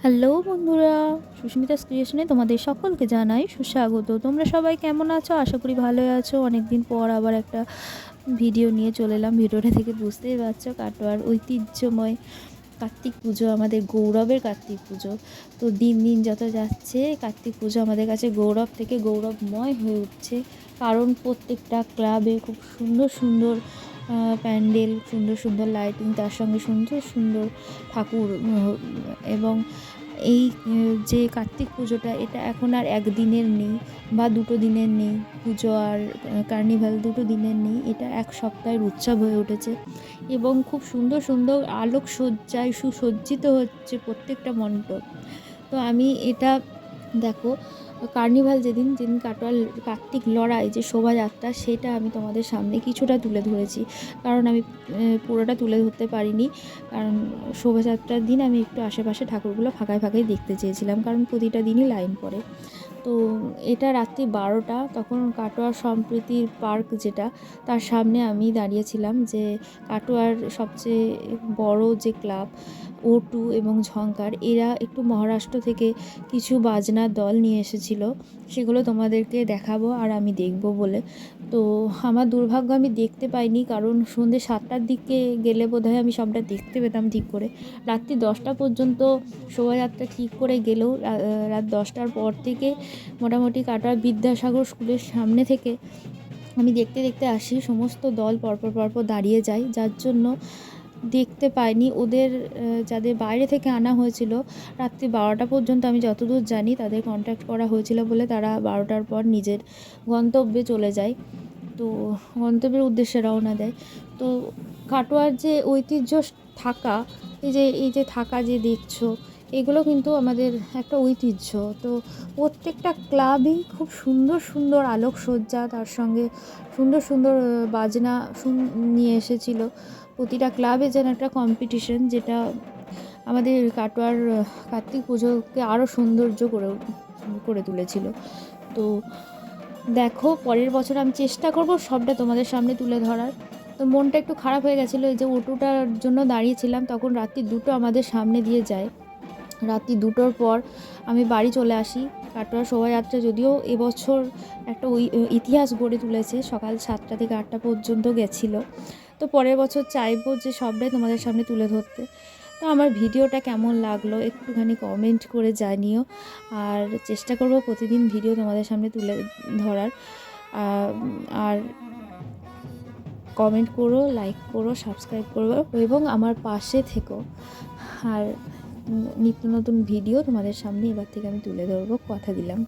Hello বন্ধুরা, সুস্মিতাস ক্রিয়েশনে তোমাদের সকলকে জানাই সুস্বাগত। তোমরা সবাই কেমন আছো? আশা করি ভালোই আছো। অনেকদিন পর আবার একটা ভিডিও নিয়ে চলে এলাম। ভিডিওটা থেকে বুঝতেই পারছো, কাটোয়ার ঐতিহ্যময় কার্তিক পুজো, আমাদের গৌরবের কার্তিক পুজো। তো দিন দিন যত যাচ্ছে কার্তিক পুজো আমাদের কাছে গৌরব থেকে গৌরবময় হয়ে উঠছে। কারণ প্রত্যেকটা ক্লাবে খুব সুন্দর সুন্দর প্যান্ডেল, সুন্দর সুন্দর লাইটিং, তার সঙ্গে সুন্দর সুন্দর ঠাকুর। এবং এই যে কার্তিক পুজোটা, এটা এখন আর একদিনের নেই বা দুটো দিনের নেই। পুজো আর কার্নিভাল দুটো দিনের নেই, এটা এক সপ্তাহের উৎসব হয়ে উঠেছে। এবং খুব সুন্দর সুন্দর আলোকসজ্জায় সুসজ্জিত হচ্ছে প্রত্যেকটা মণ্ডপ। তো আমি এটা দেখো, কার্নিভাল যেদিন যেদিন কাটোয়ার কার্তিক লড়াই যে শোভাযাত্রা, সেটা আমি তোমাদের সামনে কিছুটা তুলে ধরেছি। কারণ আমি পুরোটা তুলে ধরতে পারিনি, কারণ শোভাযাত্রার দিন আমি একটু আশেপাশে ঠাকুরগুলো ফাঁকায় ফাঁকায় দেখতে চেয়েছিলাম, কারণ প্রতিটা দিনই লাইন পড়ে। তো এটা রাত্রি 12টা, তখন কাটোয়া সম্প্রীতির পার্ক যেটা, তার সামনে আমি দাঁড়িয়েছিলাম। যে কাটোয়ার সবচেয়ে বড় যে ক্লাব O2 এবং ঝঙ্কার, এরা একটু মহারাষ্ট্র থেকে কিছু বাজনার দল নিয়ে এসেছিল, সেগুলো তোমাদেরকে দেখাবো আর আমি দেখব বলে। তো আমার দুর্ভাগ্য, আমি দেখতে পাইনি, কারণ সন্ধ্যে 7টার দিকে গেলে বোধহয় আমি সবটা দেখতে পেতাম ঠিক করে। রাত্রি 10টা পর্যন্ত শোভাযাত্রা ঠিক করে গেলেও রাত 10টার পর থেকে মোটামুটি কাটোয়া বিদ্যাসাগর স্কুলের সামনে থেকে আমি দেখতে দেখতে আসি, সমস্ত দল পরপর পরপর দাঁড়িয়ে যায়, যার জন্য দেখতে পাইনি ওদের। যাদের বাইরে থেকে আনা হয়েছিল, রাত্রি 12টা পর্যন্ত আমি যতদূর জানি তাদের কন্ট্যাক্ট করা হয়েছিল বলে তারা 12টার পর নিজের গন্তব্যে চলে যায়। তো গন্তব্যের উদ্দেশ্যে রওনা দেয়। তো কাটোয়ার যে ঐতিহ্য থাকা, এই যে থাকা যে দেখছো, এগুলো কিন্তু আমাদের একটা ঐতিহ্য। তো প্রত্যেকটা ক্লাবেই খুব সুন্দর সুন্দর আলোকসজ্জা, তার সঙ্গে সুন্দর সুন্দর বাজনা নিয়ে এসেছিল। প্রতিটা ক্লাবে যেন একটা কম্পিটিশন, যেটা আমাদের কাটোয়ার কার্তিক পুজোকে আরও সৌন্দর্য করে তুলেছিল। তো দেখো, পরের বছর আমি চেষ্টা করব সবটা তোমাদের সামনে তুলে ধরার। তো মনটা একটু খারাপ হয়ে গেছিলো, এই যে অটোটার জন্য দাঁড়িয়েছিলাম, তখন রাত্রি 2টো আমাদের সামনে দিয়ে যায়। রাত্রি 2টোর পর আমি বাড়ি চলে আসি। কাটোয়া শোভাযাত্রা যদিও এবছর একটা ইতিহাস গড়ে তুলেছে, সকাল 7টা থেকে 8টা পর্যন্ত গেছিলো। তো পরের বছর চাইবো যে সবটাই তোমাদের সামনে তুলে ধরতে। তো আমার ভিডিওটা কেমন লাগলো একটুখানি কমেন্ট করে জানিও। আর চেষ্টা করব প্রতিদিন ভিডিও তোমাদের সামনে তুলে ধরার। আর কমেন্ট করো, লাইক করো, সাবস্ক্রাইব করো এবং আমার পাশে থেকো। আর নিত্য নতুন ভিডিও তোমাদের সামনে এবার থেকে আমি তুলে ধরবো, কথা দিলাম।